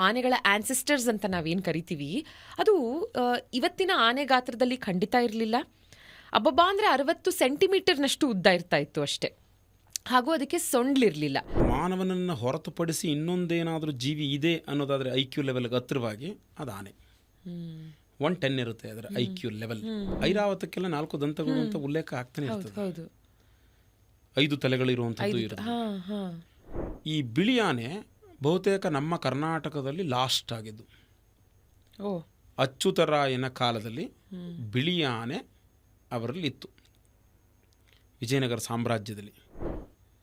ಆನೆಗಳ ಆನ್ಸೆಸ್ಟರ್ಸ್ ಅಂತ ನಾವೇನು ಕರಿತೀವಿ ಅದು ಇವತ್ತಿನ ಆನೆ ಗಾತ್ರದಲ್ಲಿ ಖಂಡಿತ ಇರಲಿಲ್ಲ. ಅಬ್ಬಬ್ಬಾ ಅಂದರೆ 60 ಸೆಂಟಿಮೀಟರ್ನಷ್ಟು ಉದ್ದ ಇರ್ತಾ ಇತ್ತು ಅಷ್ಟೇ. ಹಾಗೂ ಅದಕ್ಕೆ ಸೊಂಡ್ಲಿರಲಿಲ್ಲ. ಮಾನವನನ್ನು ಹೊರತುಪಡಿಸಿ ಇನ್ನೊಂದೇನಾದರೂ ಜೀವಿ ಇದೆ ಅನ್ನೋದಾದರೆ IQ ಲೆವೆಲ್ಗೆ ಹತ್ತಿರವಾಗಿ ಅದು ಆನೆ. 110 ಇರುತ್ತೆ ಅದರ IQ ಲೆವೆಲ್. ಐರಾವತಕ್ಕೆಲ್ಲ 4 ದಂತಗಳು ಅಂತ ಉಲ್ಲೇಖ ಆಗ್ತಾನೆ ಇರ್ತದೆ. 5 ತಲೆಗಳಿರುವಂಥದ್ದು ಇರುತ್ತೆ. ಈ ಬಿಳಿ ಆನೆ ಬಹುತೇಕ ನಮ್ಮ ಕರ್ನಾಟಕದಲ್ಲಿ ಲಾಸ್ಟ್ ಆಗಿದ್ದು. ಅಚ್ಯುತರಾಯನ ಕಾಲದಲ್ಲಿ ಬಿಳಿ ಆನೆ ಅವರಲ್ಲಿ ಇತ್ತು ವಿಜಯನಗರ ಸಾಮ್ರಾಜ್ಯದಲ್ಲಿ.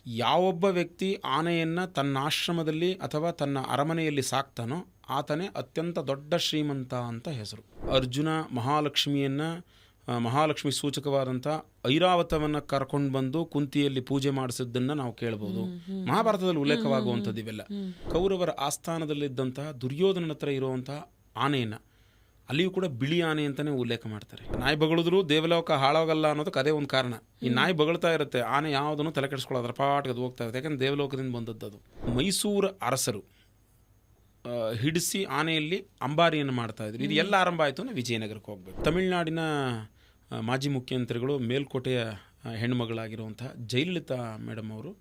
ಯಾವೊಬ್ಬ ವ್ಯಕ್ತಿ ಆನೆಯನ್ನು ತನ್ನ ಆಶ್ರಮದಲ್ಲಿ ಅಥವಾ ತನ್ನ ಅರಮನೆಯಲ್ಲಿ ಸಾಕ್ತಾನೋ ಆತನೇ ಅತ್ಯಂತ ದೊಡ್ಡ ಶ್ರೀಮಂತ ಅಂತ ಹೆಸರು. ಅರ್ಜುನ ಮಹಾಲಕ್ಷ್ಮಿ ಸೂಚಕವಾದಂಥ ಐರಾವತವನ್ನು ಕರ್ಕೊಂಡು ಬಂದು ಕುಂತಿಯಲ್ಲಿ ಪೂಜೆ ಮಾಡಿಸಿದ್ದನ್ನು ನಾವು ಕೇಳ್ಬೋದು. ಮಹಾಭಾರತದಲ್ಲಿ ಉಲ್ಲೇಖವಾಗುವಂಥದ್ದು ಇವೆಲ್ಲ. ಕೌರವರ ಆಸ್ಥಾನದಲ್ಲಿದ್ದಂತಹ ದುರ್ಯೋಧನನ ಹತ್ರ ಇರುವಂತಹ ಆನೆಯನ್ನು ಅಲ್ಲಿಯೂ ಕೂಡ ಬಿಳಿ ಆನೆ ಅಂತಲೇ ಉಲ್ಲೇಖ ಮಾಡ್ತಾರೆ. ನಾಯಿ ಬಗಳಿದ್ರು ದೇವಲೋಕ ಹಾಳಾಗಲ್ಲ ಅನ್ನೋದಕ್ಕೆ ಅದೇ ಒಂದು ಕಾರಣ. ಈ ನಾಯಿ ಬಗಳ್ತಾ ಇರುತ್ತೆ, ಆನೆ ಯಾವುದನ್ನು ತಲೆ ಕೆಡಿಸ್ಕೊಳ್ಳೋದ್ರ ಪಾಟ್ಗೆ ಅದು ಹೋಗ್ತಾ ಇರುತ್ತೆ. ಯಾಕಂದ್ರೆ ದೇವಲೋಕದಿಂದ ಬಂದದ್ದು ಅದು. ಮೈಸೂರು ಅರಸರು ಹಿಡಿಸಿ ಆನೆಯಲ್ಲಿ ಅಂಬಾರಿಯನ್ನು ಮಾಡ್ತಾ ಇದ್ರು. ಇದು ಎಲ್ಲ ಆರಂಭ ಆಯಿತು ಅಂದರೆ ವಿಜಯನಗರಕ್ಕೆ ಹೋಗಬೇಕು. ತಮಿಳುನಾಡಿನ ಮಾಜಿ ಮುಖ್ಯಮಂತ್ರಿಗಳು ಮೇಲ್ಕೋಟೆಯ ಹೆಣ್ಮಗಳಾಗಿರುವಂತಹ ಜಯಲಲಿತಾ ಮೇಡಮ್ ಅವರು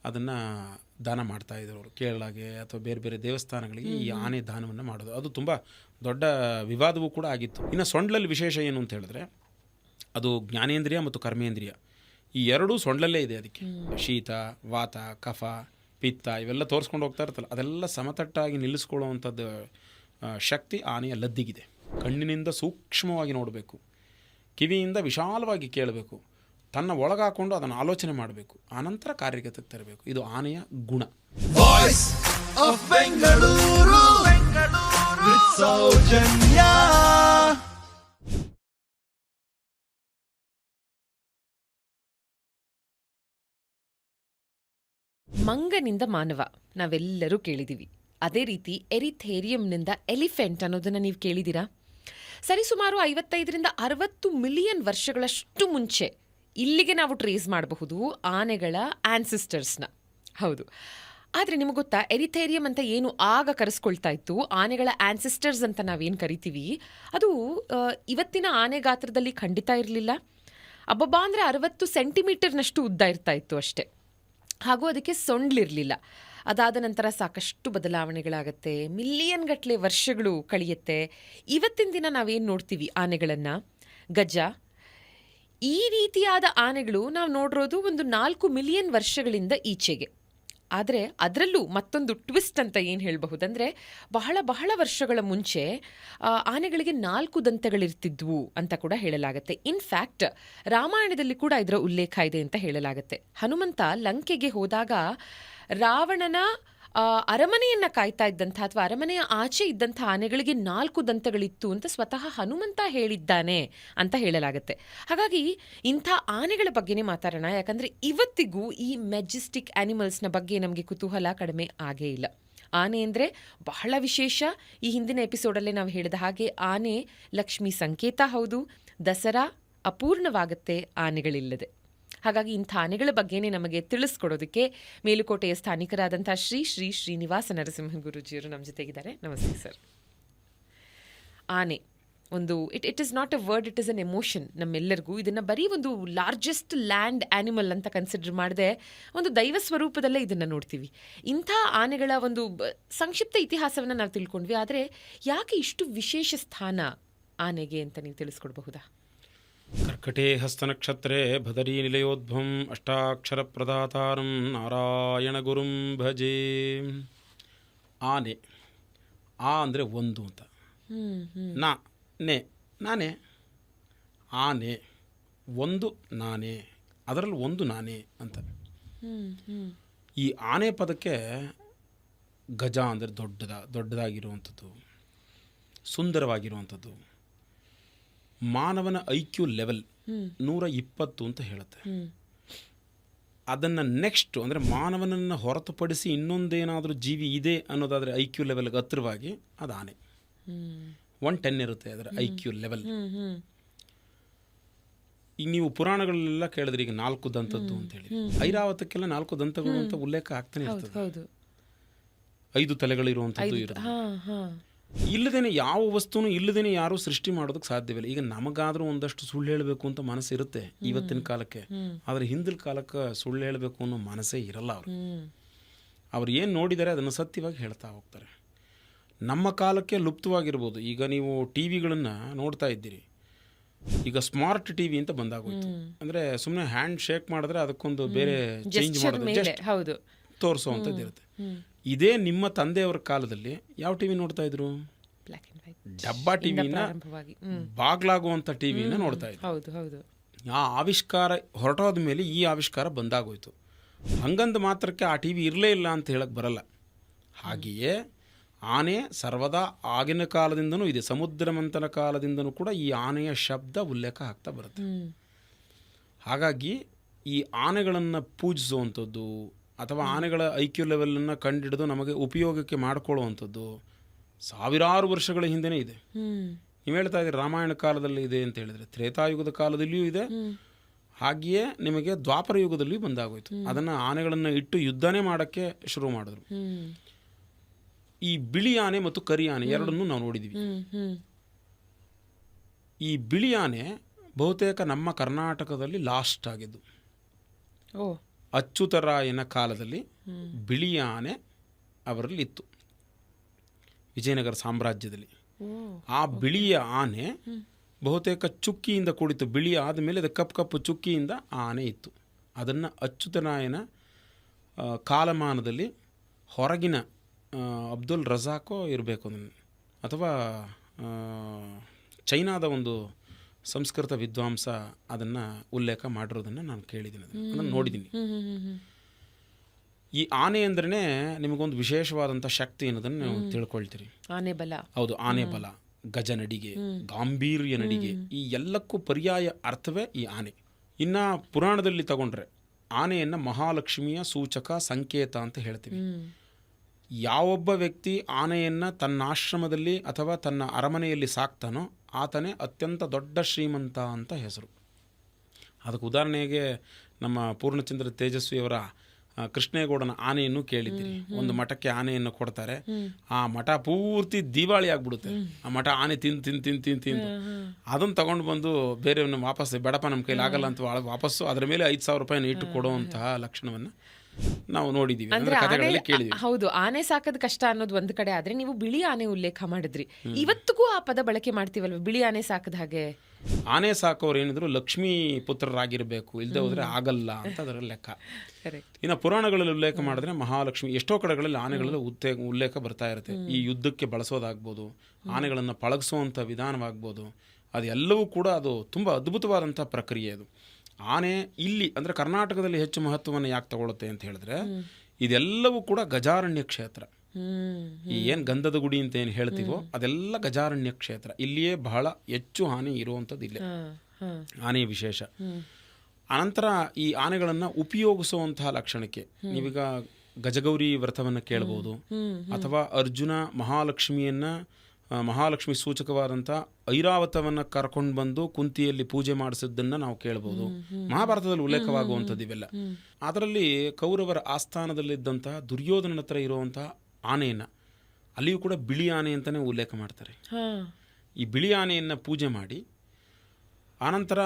ಅದನ್ನು ದಾನ ಮಾಡ್ತಾಯಿದ್ರು. ಅವರು ಕೇರಳಗೆ ಅಥವಾ ಬೇರೆ ಬೇರೆ ದೇವಸ್ಥಾನಗಳಿಗೆ ಈ ಆನೆ ದಾನವನ್ನು ಮಾಡೋದು ಅದು ತುಂಬ ದೊಡ್ಡ ವಿವಾದವೂ ಕೂಡ ಆಗಿತ್ತು. ಇನ್ನು ಸೊಂಡ್ಲಲ್ಲಿ ವಿಶೇಷ ಏನು ಅಂತ ಹೇಳಿದ್ರೆ ಅದು ಜ್ಞಾನೇಂದ್ರಿಯ ಮತ್ತು ಕರ್ಮೇಂದ್ರಿಯ ಈ ಎರಡೂ ಸೊಂಡ್ಲಲ್ಲೇ ಇದೆ. ಅದಕ್ಕೆ ಶೀತ, ವಾತ, ಕಫ, ಪಿತ್ತ ಇವೆಲ್ಲ ತೋರಿಸ್ಕೊಂಡು ಹೋಗ್ತಾ ಇರ್ತಲ್ಲ, ಅದೆಲ್ಲ ಸಮತಟ್ಟಾಗಿ ನಿಲ್ಲಿಸ್ಕೊಳ್ಳುವಂಥದ್ದು ಶಕ್ತಿ ಆನೆಯ ಲದ್ದಿಗಿದೆ. ಕಣ್ಣಿನಿಂದ ಸೂಕ್ಷ್ಮವಾಗಿ ನೋಡಬೇಕು, ಕಿವಿಯಿಂದ ವಿಶಾಲವಾಗಿ ಕೇಳಬೇಕು, ತನ್ನ ಒಳಗಾಕೊಂಡು ಅದನ್ನು ಆಲೋಚನೆ ಮಾಡಬೇಕು, ಆನಂತರ ಕಾರ್ಯಗತಕ್ಕೆ ತರಬೇಕು. ಇದು ಆನೆಯ ಗುಣ. ಮಂಗನಿಂದ ಮಾನವ ನಾವೆಲ್ಲರೂ ಕೇಳಿದ್ದೀವಿ. ಅದೇ ರೀತಿ ಎರಿಥೇರಿಯಂನಿಂದ ಎಲಿಫೆಂಟ್ ಅನ್ನೋದನ್ನು ನೀವು ಕೇಳಿದ್ದೀರಾ? ಸರಿಸುಮಾರು 55-60 ಮಿಲಿಯನ್ ವರ್ಷಗಳಷ್ಟು ಮುಂಚೆ ಇಲ್ಲಿಗೆ ನಾವು ಟ್ರೇಸ್ ಮಾಡಬಹುದು ಆನೆಗಳ ಆನ್ಸಿಸ್ಟರ್ಸ್ನ. ಹೌದು, ಆದರೆ ನಿಮಗೆ ಗೊತ್ತಾ, ಎರಿಥೇರಿಯಂ ಅಂತ ಏನು ಆಗ ಕರೆಸ್ಕೊಳ್ತಾ ಇತ್ತು, ಆನೆಗಳ ಆನ್ಸಿಸ್ಟರ್ಸ್ ಅಂತ ನಾವೇನು ಕರಿತೀವಿ ಅದು ಇವತ್ತಿನ ಆನೆ ಗಾತ್ರದಲ್ಲಿ ಖಂಡಿತ ಇರಲಿಲ್ಲ. ಅಬ್ಬಬ್ಬಾ ಅಂದರೆ 60 ಸೆಂಟಿಮೀಟರ್ನಷ್ಟು ಉದ್ದ ಇರ್ತಾ ಇತ್ತು ಅಷ್ಟೇ. ಹಾಗೂ ಅದಕ್ಕೆ ಸೊಂಡ್ಲಿರಲಿಲ್ಲ. ಅದಾದ ನಂತರ ಸಾಕಷ್ಟು ಬದಲಾವಣೆಗಳಾಗತ್ತೆ, ಮಿಲಿಯನ್ ಗಟ್ಟಲೆ ವರ್ಷಗಳು ಕಳೆಯುತ್ತೆ. ಇವತ್ತಿನ ದಿನ ನಾವೇನು ನೋಡ್ತೀವಿ ಆನೆಗಳನ್ನು, ಗಜ, ಈ ರೀತಿಯಾದ ಆನೆಗಳು ನಾವು ನೋಡಿರೋದು ಒಂದು 4 ಮಿಲಿಯನ್ ವರ್ಷಗಳಿಂದ ಈಚೆಗೆ. ಆದರೆ ಅದರಲ್ಲೂ ಮತ್ತೊಂದು ಟ್ವಿಸ್ಟ್ ಅಂತ ಏನು ಹೇಳಬಹುದಂದರೆ, ಬಹಳ ಬಹಳ ವರ್ಷಗಳ ಮುಂಚೆ ಆನೆಗಳಿಗೆ 4 ದಂತಗಳಿರ್ತಿದ್ವು ಅಂತ ಕೂಡ ಹೇಳಲಾಗತ್ತೆ. ಇನ್ಫ್ಯಾಕ್ಟ್ ರಾಮಾಯಣದಲ್ಲಿ ಕೂಡ ಇದರ ಉಲ್ಲೇಖ ಇದೆ ಅಂತ ಹೇಳಲಾಗತ್ತೆ. ಹನುಮಂತ ಲಂಕೆಗೆ ಹೋದಾಗ ರಾವಣನ ಅರಮನೆಯನ್ನು ಕಾಯ್ತಾ ಇದ್ದಂಥ ಅಥವಾ ಅರಮನೆಯ ಆಚೆ ಇದ್ದಂಥ ಆನೆಗಳಿಗೆ 4 ದಂತಗಳಿತ್ತು ಅಂತ ಸ್ವತಃ ಹನುಮಂತ ಹೇಳಿದ್ದಾನೆ ಅಂತ ಹೇಳಲಾಗತ್ತೆ. ಹಾಗಾಗಿ ಇಂಥ ಆನೆಗಳ ಬಗ್ಗೆನೇ ಮಾತಾಡೋಣ. ಯಾಕಂದರೆ ಇವತ್ತಿಗೂ ಈ ಮೆಜೆಸ್ಟಿಕ್ ಆನಿಮಲ್ಸ್ನ ಬಗ್ಗೆ ನಮಗೆ ಕುತೂಹಲ ಕಡಿಮೆ ಆಗೇ ಇಲ್ಲ. ಆನೆ ಅಂದರೆ ಬಹಳ ವಿಶೇಷ. ಈ ಹಿಂದಿನ ಎಪಿಸೋಡಲ್ಲೇ ನಾವು ಹೇಳಿದ ಹಾಗೆ ಆನೆ ಲಕ್ಷ್ಮಿ ಸಂಕೇತ. ಹೌದು, ದಸರಾ ಅಪೂರ್ಣವಾಗುತ್ತೆ ಆನೆಗಳಿಲ್ಲದೆ. ಹಾಗಾಗಿ ಇಂಥ ಆನೆಗಳ ಬಗ್ಗೆನೇ ನಮಗೆ ತಿಳಿಸ್ಕೊಡೋದಕ್ಕೆ ಮೇಲುಕೋಟೆಯ ಸ್ಥಾನಿಕರಾದಂಥ ಶ್ರೀ ಶ್ರೀನಿವಾಸ ನರಸಿಂಹ ಗುರೂಜಿಯವರು ನಮ್ಮ ಜೊತೆಗಿದ್ದಾರೆ. ನಮಸ್ತೆ ಸರ್. ಆನೆ ಒಂದು it is not a word, it is an emotion ನಮ್ಮೆಲ್ಲರಿಗೂ. ಇದನ್ನು ಬರೀ ಒಂದು ಲಾರ್ಜೆಸ್ಟ್ ಲ್ಯಾಂಡ್ ಆ್ಯನಿಮಲ್ ಅಂತ ಕನ್ಸಿಡರ್ ಮಾಡದೆ ಒಂದು ದೈವ ಸ್ವರೂಪದಲ್ಲೇ ಇದನ್ನು ನೋಡ್ತೀವಿ. ಇಂಥ ಆನೆಗಳ ಒಂದು ಸಂಕ್ಷಿಪ್ತ ಇತಿಹಾಸವನ್ನು ನಾವು ತಿಳ್ಕೊಂಡ್ವಿ. ಆದರೆ ಯಾಕೆ ಇಷ್ಟು ವಿಶೇಷ ಸ್ಥಾನ ಆನೆಗೆ ಅಂತ ನೀವು ತಿಳಿಸ್ಕೊಡ್ಬಹುದಾ? ಕರ್ಕಟೇ ಹಸ್ತನಕ್ಷತ್ರೇ ಭದರೀ ನಿಲಯೋದ್ಭವಂ ಅಷ್ಟಾಕ್ಷರ ಪ್ರದಾತಾರಂ ನಾರಾಯಣ ಗುರುಂ ಭಜೆ. ಆನೆ, ಆ ಅಂದರೆ ಒಂದು ಅಂತ, ನಾನೇ, ಆನೆ ಒಂದು ನಾನೇ, ಅದರಲ್ಲಿ ಒಂದು ನಾನೇ ಅಂತ. ಈ ಆನೆ ಪದಕ್ಕೆ ಗಜ ಅಂದರೆ ದೊಡ್ಡದಾಗಿರುವಂಥದ್ದು, ಸುಂದರವಾಗಿರುವಂಥದ್ದು. ಮಾನವನ IQ ಲೆವೆಲ್ 120 ಅಂತ ಹೇಳುತ್ತೆ. ಅದನ್ನು ನೆಕ್ಸ್ಟ್ ಅಂದರೆ ಮಾನವನನ್ನು ಹೊರತುಪಡಿಸಿ ಇನ್ನೊಂದೇನಾದರೂ ಜೀವಿ ಇದೆ ಅನ್ನೋದಾದರೆ IQ ಲೆವೆಲ್ಗೆ ಹತ್ತಿರವಾಗಿ ಅದು ಆನೆ. 110 ಇರುತ್ತೆ ಅದರ IQ ಲೆವೆಲ್. ಈಗ ನೀವು ಪುರಾಣಗಳೆಲ್ಲ ಕೇಳಿದ್ರಿ, ಈಗ 4 ದಂತದ್ದು ಅಂತೇಳಿ. ಐರಾವತಕ್ಕೆಲ್ಲ 4 ದಂತಗಳು ಅಂತ ಉಲ್ಲೇಖ ಆಗ್ತಾನೆ ಇರ್ತದೆ. 5 ತಲೆಗಳಿರುವಂಥದ್ದು ಇರುತ್ತೆ. ಹಾ ಹಾ ಇಲ್ಲದೇನೆ ಯಾವ ವಸ್ತುನು ಇಲ್ಲದೇನೆ ಯಾರೂ ಸೃಷ್ಟಿ ಮಾಡೋದಕ್ಕೆ ಸಾಧ್ಯವಿಲ್ಲ. ಈಗ ನಮಗಾದರೂ ಒಂದಷ್ಟು ಸುಳ್ಳು ಹೇಳಬೇಕು ಅಂತ ಮನಸ್ಸಿರುತ್ತೆ ಇವತ್ತಿನ ಕಾಲಕ್ಕೆ, ಆದರೆ ಹಿಂದಿನ ಕಾಲಕ್ಕೆ ಸುಳ್ಳು ಹೇಳಬೇಕು ಅನ್ನೋ ಮನಸ್ಸೇ ಇರಲ್ಲ ಅವರು. ಅವ್ರು ಏನು ನೋಡಿದ್ದಾರೆ ಅದನ್ನು ಸತ್ಯವಾಗಿ ಹೇಳ್ತಾ ಹೋಗ್ತಾರೆ. ನಮ್ಮ ಕಾಲಕ್ಕೆ ಲುಪ್ತವಾಗಿರ್ಬೋದು. ಈಗ ನೀವು ಟಿ ವಿಗಳನ್ನು ನೋಡ್ತಾ ಇದ್ದೀರಿ, ಈಗ ಸ್ಮಾರ್ಟ್ ಟಿ ವಿ ಅಂತ ಬಂದಾಗೋಯ್ತು. ಅಂದರೆ ಸುಮ್ಮನೆ ಹ್ಯಾಂಡ್ ಶೇಕ್ ಮಾಡಿದ್ರೆ ಅದಕ್ಕೊಂದು ಬೇರೆ ಚೇಂಜ್ ಮಾಡೋದು, ಜಸ್ಟ್ ಹೌದು ತೋರಿಸೋವಂಥದ್ದು ಇರುತ್ತೆ. ಇದೇ ನಿಮ್ಮ ತಂದೆಯವರ ಕಾಲದಲ್ಲಿ ಯಾವ ಟಿ ವಿ ನೋಡ್ತಾ ಇದ್ರು? ಬ್ಲ್ಯಾಕ್ ಆ್ಯಂಡ್ ವೈಟ್ ಡಬ್ಬಾ ಟಿ ವಿನ, ಬಾಗ್ಲಾಗುವಂಥ ಟಿ ವಿನ ನೋಡ್ತಾ ಇದ್ರು. ಹೌದು ಹೌದು. ಆ ಆವಿಷ್ಕಾರ ಹೊರಟೋದ ಮೇಲೆ ಈ ಆವಿಷ್ಕಾರ ಬಂದಾಗೋಯ್ತು. ಹಂಗಂದ ಮಾತ್ರಕ್ಕೆ ಆ ಟಿ ವಿ ಇರಲೇ ಇಲ್ಲ ಅಂತ ಹೇಳಕ್ಕೆ ಬರಲ್ಲ. ಹಾಗೆಯೇ ಆನೆ ಸರ್ವದಾ ಆಗಿನ ಕಾಲದಿಂದನೂ ಇದೆ, ಸಮುದ್ರ ಮಂಥನ ಕಾಲದಿಂದನೂ ಕೂಡ ಈ ಆನೆಯ ಶಬ್ದ ಉಲ್ಲೇಖ ಆಗ್ತಾ ಬರುತ್ತೆ. ಹಾಗಾಗಿ ಈ ಆನೆಗಳನ್ನು ಪೂಜಿಸುವಂಥದ್ದು ಅಥವಾ ಆನೆಗಳ ಐಕ್ಯು ಲೆವೆಲನ್ನು ಕಂಡಿಡಿದು ನಮಗೆ ಉಪಯೋಗಕ್ಕೆ ಮಾಡಿಕೊಳ್ಳುವಂಥದ್ದು ಸಾವಿರಾರು ವರ್ಷಗಳ ಹಿಂದೆನೇ ಇದೆ. ನೀವು ಹೇಳ್ತಾ ಇದ್ದೀರಿ ರಾಮಾಯಣ ಕಾಲದಲ್ಲಿ ಇದೆ ಅಂತ ಹೇಳಿದರೆ, ತ್ರೇತಾಯುಗದ ಕಾಲದಲ್ಲಿಯೂ ಇದೆ. ಹಾಗೆಯೇ ನಿಮಗೆ ದ್ವಾಪರ ಯುಗದಲ್ಲಿಯೂ ಬಂದಾಗೋಯ್ತು. ಅದನ್ನು ಆನೆಗಳನ್ನು ಇಟ್ಟು ಯುದ್ಧನೇ ಮಾಡೋಕ್ಕೆ ಶುರು ಮಾಡಿದ್ರು. ಈ ಬಿಳಿ ಆನೆ ಮತ್ತು ಕರಿ ಆನೆ ಎರಡನ್ನೂ ನಾವು ನೋಡಿದ್ದೀವಿ. ಈ ಬಿಳಿ ಆನೆ ಬಹುತೇಕ ನಮ್ಮ ಕರ್ನಾಟಕದಲ್ಲಿ ಲಾಸ್ಟ್ ಆಗಿದ್ದು. ಅಚ್ಯುತರಾಯನ ಕಾಲದಲ್ಲಿ ಬಿಳಿ ಆನೆ ಅವರಲ್ಲಿ ಇತ್ತು, ವಿಜಯನಗರ ಸಾಮ್ರಾಜ್ಯದಲ್ಲಿ. ಆ ಬಿಳಿಯ ಆನೆ ಬಹುತೇಕ ಚುಕ್ಕಿಯಿಂದ ಕೂಡಿತ್ತು. ಬಿಳಿ ಆದಮೇಲೆ ಅದು ಕಪ್ಪು ಚುಕ್ಕಿಯಿಂದ ಆ ಆನೆ ಇತ್ತು. ಅದನ್ನು ಅಚ್ಯುತರಾಯನ ಕಾಲಮಾನದಲ್ಲಿ ಹೊರಗಿನ ಅಬ್ದುಲ್ ರಜಾಕೋ ಇರಬೇಕು ಅಥವಾ ಚೈನಾದ ಒಂದು ಸಂಸ್ಕೃತ ವಿದ್ವಾಂಸ ಅದನ್ನು ಉಲ್ಲೇಖ ಮಾಡಿರೋದನ್ನು ನಾನು ಕೇಳಿದ್ದೀನಿ, ಅದನ್ನು ನೋಡಿದ್ದೀನಿ. ಈ ಆನೆ ಅಂದ್ರೇ ನಿಮಗೊಂದು ವಿಶೇಷವಾದಂಥ ಶಕ್ತಿ ಅನ್ನೋದನ್ನು ನೀವು ತಿಳ್ಕೊಳ್ತೀರಿ. ಆನೆ ಬಲ. ಹೌದು, ಆನೆ ಬಲ, ಗಜ ನಡಿಗೆ, ಗಾಂಭೀರ್ಯ ನಡಿಗೆ, ಈ ಎಲ್ಲಕ್ಕೂ ಪರ್ಯಾಯ ಅರ್ಥವೇ ಈ ಆನೆ. ಇನ್ನು ಪುರಾಣದಲ್ಲಿ ತಗೊಂಡ್ರೆ ಆನೆಯನ್ನು ಮಹಾಲಕ್ಷ್ಮಿಯ ಸೂಚಕ, ಸಂಕೇತ ಅಂತ ಹೇಳ್ತೀವಿ. ಯಾವೊಬ್ಬ ವ್ಯಕ್ತಿ ಆನೆಯನ್ನು ತನ್ನ ಆಶ್ರಮದಲ್ಲಿ ಅಥವಾ ತನ್ನ ಅರಮನೆಯಲ್ಲಿ ಸಾಕ್ತಾನೋ ಆತನೇ ಅತ್ಯಂತ ದೊಡ್ಡ ಶ್ರೀಮಂತ ಅಂತ ಹೆಸರು. ಅದಕ್ಕೆ ಉದಾಹರಣೆಗೆ ನಮ್ಮ ಪೂರ್ಣಚಂದ್ರ ತೇಜಸ್ವಿಯವರ ಕೃಷ್ಣೇಗೌಡನ ಆನೆಯನ್ನು ಕೇಳಿದ್ದೀರಿ. ಒಂದು ಮಠಕ್ಕೆ ಆನೆಯನ್ನು ಕೊಡ್ತಾರೆ, ಆ ಮಠ ಪೂರ್ತಿ ದಿವಾಳಿ ಆಗ್ಬಿಡುತ್ತೆ. ಆ ಮಠ ಆನೆ ತಿಂದು ಅದನ್ನು ತಗೊಂಡು ಬಂದು ಬೇರೆಯವ್ರನ್ನ ವಾಪಸ್ ಬೇಡಪ್ಪ ನಮ್ಮ ಕೈಲಿ ಆಗಲ್ಲ ಅಂತ ವಾಪಸ್ಸು ಅದರ ಮೇಲೆ 5,000 ರೂಪಾಯಿನ ಇಟ್ಟು ಕೊಡುವಂತಹ ಲಕ್ಷಣವನ್ನು ನಾವು ನೋಡಿದ್ದೀವಿ, ಕಥೆಗಳಲ್ಲಿ ಕೇಳಿದ್ವಿ. ಹೌದು, ಆನೆ ಸಾಕದ ಕಷ್ಟ ಅನ್ನೋದು ಒಂದು ಕಡೆ ಆದ್ರೆ ನೀವು ಬಿಳಿ ಆನೆ ಉಲ್ಲೇಖ ಮಾಡಿದ್ರಿ. ಇವತ್ತಿಗೂ ಆ ಪದ ಬಳಕೆ ಮಾಡ್ತೀವಲ್ವ, ಬಿಳಿ ಆನೆ ಸಾಕದ ಹಾಗೆ. ಆನೆ ಸಾಕೋರು ಏನಿದ್ರು ಲಕ್ಷ್ಮೀ ಪುತ್ರರಾಗಿರ್ಬೇಕು, ಇಲ್ಲದೆ ಹೋದ್ರೆ ಆಗಲ್ಲ ಅಂತ ಅದರ ಲೆಕ್ಕ. ಇನ್ನು ಪುರಾಣಗಳಲ್ಲಿ ಉಲ್ಲೇಖ ಮಾಡಿದ್ರೆ ಮಹಾಲಕ್ಷ್ಮಿ, ಎಷ್ಟೋ ಕಡೆಗಳಲ್ಲಿ ಆನೆಗಳಲ್ಲಿ ಉಲ್ಲೇಖ ಬರ್ತಾ ಇರುತ್ತೆ. ಈ ಯುದ್ಧಕ್ಕೆ ಬಳಸೋದಾಗ್ಬೋದು, ಆನೆಗಳನ್ನು ಪಳಗಿಸುವಂಥ ವಿಧಾನವಾಗ್ಬೋದು, ಅದೆಲ್ಲವೂ ಕೂಡ ಅದು ತುಂಬ ಅದ್ಭುತವಾದಂಥ ಪ್ರಕ್ರಿಯೆ. ಅದು ಆನೆ ಇಲ್ಲಿ ಅಂದರೆ ಕರ್ನಾಟಕದಲ್ಲಿ ಹೆಚ್ಚು ಮಹತ್ವವನ್ನು ಯಾಕೆ ತಗೊಳುತ್ತೆ ಅಂತ ಹೇಳಿದ್ರೆ, ಇದೆಲ್ಲವೂ ಕೂಡ ಗಜಾರಣ್ಯ ಕ್ಷೇತ್ರ. ಈ ಏನು ಗಂಧದ ಗುಡಿ ಅಂತ ಏನು ಹೇಳ್ತೀವೋ ಅದೆಲ್ಲ ಗಜಾರಣ್ಯ ಕ್ಷೇತ್ರ. ಇಲ್ಲಿಯೇ ಬಹಳ ಹೆಚ್ಚು ಆನೆ ಇರುವಂಥದ್ದು ಇಲ್ಲೇ ಆನೆಯ ವಿಶೇಷ. ಅನಂತರ ಈ ಆನೆಗಳನ್ನು ಉಪಯೋಗಿಸುವಂತಹ ಲಕ್ಷಣಕ್ಕೆ ನೀವೀಗ ಗಜಗೌರಿ ವ್ರತವನ್ನು ಕೇಳ್ಬೋದು, ಅಥವಾ ಅರ್ಜುನ ಮಹಾಲಕ್ಷ್ಮಿ ಸೂಚಕವಾದಂಥ ಐರಾವತವನ್ನು ಕರ್ಕೊಂಡು ಬಂದು ಕುಂತಿಯಲ್ಲಿ ಪೂಜೆ ಮಾಡಿಸಿದ್ದನ್ನು ನಾವು ಕೇಳ್ಬೋದು. ಮಹಾಭಾರತದಲ್ಲಿ ಉಲ್ಲೇಖವಾಗುವಂಥದ್ದು ಇವೆಲ್ಲ. ಅದರಲ್ಲಿ ಕೌರವರ ಆಸ್ಥಾನದಲ್ಲಿದ್ದಂತಹ ದುರ್ಯೋಧನನ ಹತ್ರ ಇರುವಂತಹ ಆನೆಯನ್ನು ಅಲ್ಲಿಯೂ ಕೂಡ ಬಿಳಿ ಆನೆ ಅಂತಲೇ ಉಲ್ಲೇಖ ಮಾಡ್ತಾರೆ. ಈ ಬಿಳಿ ಆನೆಯನ್ನು ಪೂಜೆ ಮಾಡಿ ಆನಂತರ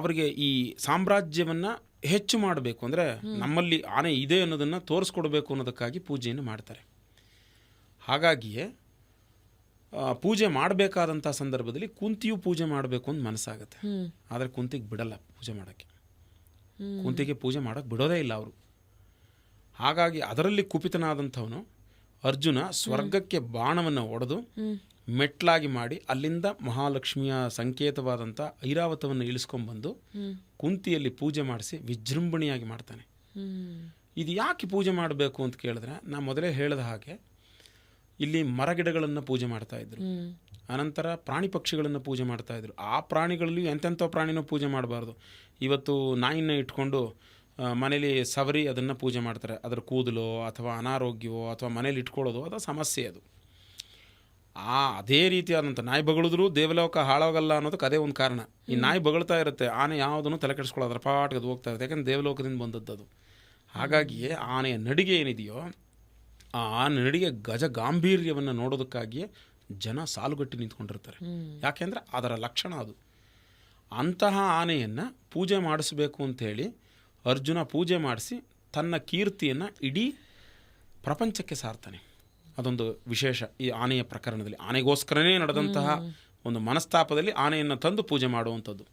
ಅವರಿಗೆ ಈ ಸಾಮ್ರಾಜ್ಯವನ್ನು ಹೆಚ್ಚು ಮಾಡಬೇಕು, ಅಂದರೆ ನಮ್ಮಲ್ಲಿ ಆನೆ ಇದೆ ಅನ್ನೋದನ್ನು ತೋರಿಸ್ಕೊಡ್ಬೇಕು ಅನ್ನೋದಕ್ಕಾಗಿ ಪೂಜೆಯನ್ನು ಮಾಡ್ತಾರೆ. ಹಾಗಾಗಿಯೇ ಪೂಜೆ ಮಾಡಬೇಕಾದಂಥ ಸಂದರ್ಭದಲ್ಲಿ ಕುಂತಿಯು ಪೂಜೆ ಮಾಡಬೇಕು ಅಂತ ಮನಸ್ಸಾಗುತ್ತೆ. ಆದರೆ ಕುಂತಿಗೆ ಬಿಡಲ್ಲ ಪೂಜೆ ಮಾಡೋಕ್ಕೆ, ಕುಂತಿಗೆ ಪೂಜೆ ಮಾಡೋಕ್ಕೆ ಬಿಡೋದೇ ಇಲ್ಲ ಅವರು. ಹಾಗಾಗಿ ಅದರಲ್ಲಿ ಕುಪಿತನಾದಂಥವನು ಅರ್ಜುನ ಸ್ವರ್ಗಕ್ಕೆ ಬಾಣವನ್ನು ಹೊಡೆದು ಮೆಟ್ಲಾಗಿ ಮಾಡಿ ಅಲ್ಲಿಂದ ಮಹಾಲಕ್ಷ್ಮಿಯ ಸಂಕೇತವಾದಂಥ ಐರಾವತವನ್ನು ಇಳಿಸ್ಕೊಂಡ್ಬಂದು ಕುಂತಿಯಲ್ಲಿ ಪೂಜೆ ಮಾಡಿಸಿ ವಿಜೃಂಭಣೆಯಾಗಿ ಮಾಡ್ತಾನೆ. ಇದು ಯಾಕೆ ಪೂಜೆ ಮಾಡಬೇಕು ಅಂತ ಕೇಳಿದ್ರೆ, ನಾ ಮೊದಲೇ ಹೇಳಿದ ಹಾಗೆ ಇಲ್ಲಿ ಮರಗಿಡಗಳನ್ನು ಪೂಜೆ ಮಾಡ್ತಾಯಿದ್ರು, ಅನಂತರ ಪ್ರಾಣಿ ಪಕ್ಷಿಗಳನ್ನು ಪೂಜೆ ಮಾಡ್ತಾಯಿದ್ರು. ಆ ಪ್ರಾಣಿಗಳಲ್ಲಿ ಎಂತೆಂಥ ಪ್ರಾಣಿನೂ ಪೂಜೆ ಮಾಡಬಾರ್ದು. ಇವತ್ತು ನಾಯಿನ ಇಟ್ಕೊಂಡು ಮನೇಲಿ ಸವರಿ ಅದನ್ನು ಪೂಜೆ ಮಾಡ್ತಾರೆ. ಅದರ ಕೂದಲೋ ಅಥವಾ ಅನಾರೋಗ್ಯವೋ ಅಥವಾ ಮನೇಲಿ ಇಟ್ಕೊಳ್ಳೋದು ಅದು ಸಮಸ್ಯೆ. ಅದು ಅದೇ ರೀತಿಯಾದಂಥ ನಾಯಿ ಬಗಳಿದ್ರು ದೇವಲೋಕ ಹಾಳಾಗಲ್ಲ ಅನ್ನೋದಕ್ಕೆ ಅದೇ ಒಂದು ಕಾರಣ. ಈ ನಾಯಿ ಬಗಳ್ತಾ ಇರುತ್ತೆ, ಆನೆ ಯಾವುದನ್ನು ತಲೆ ಕೆಡಿಸ್ಕೊಳ್ಳೋದ್ರ ಪಾಟ್ಗೆ ಅದು ಹೋಗ್ತಾ ಇರುತ್ತೆ, ಯಾಕಂದರೆ ದೇವಲೋಕದಿಂದ ಬಂದದ್ದು ಅದು. ಹಾಗಾಗಿ ಆನೆಯ ನಡಿಗೆ ಏನಿದೆಯೋ ಆ ನಡಿಗೆ ಗಜ ಗಾಂಭೀರ್ಯವನ್ನು ನೋಡೋದಕ್ಕಾಗಿಯೇ ಜನ ಸಾಲುಗಟ್ಟಿ ನಿಂತ್ಕೊಂಡಿರ್ತಾರೆ. ಯಾಕೆಂದರೆ ಅದರ ಲಕ್ಷಣ ಅದು. ಅಂತಹ ಆನೆಯನ್ನು ಪೂಜೆ ಮಾಡಿಸ್ಬೇಕು ಅಂಥೇಳಿ ಅರ್ಜುನ ಪೂಜೆ ಮಾಡಿಸಿ ತನ್ನ ಕೀರ್ತಿಯನ್ನು ಇಡೀ ಪ್ರಪಂಚಕ್ಕೆ ಸಾರ್ತಾನೆ. ಅದೊಂದು ವಿಶೇಷ ಈ ಆನೆಯ ಪ್ರಕರಣದಲ್ಲಿ. ಆನೆಗೋಸ್ಕರನೇ ನಡೆದಂತಹ ಒಂದು ಮನಸ್ತಾಪದಲ್ಲಿ ಆನೆಯನ್ನು ತಂದು ಪೂಜೆ ಮಾಡುವಂಥದ್ದು.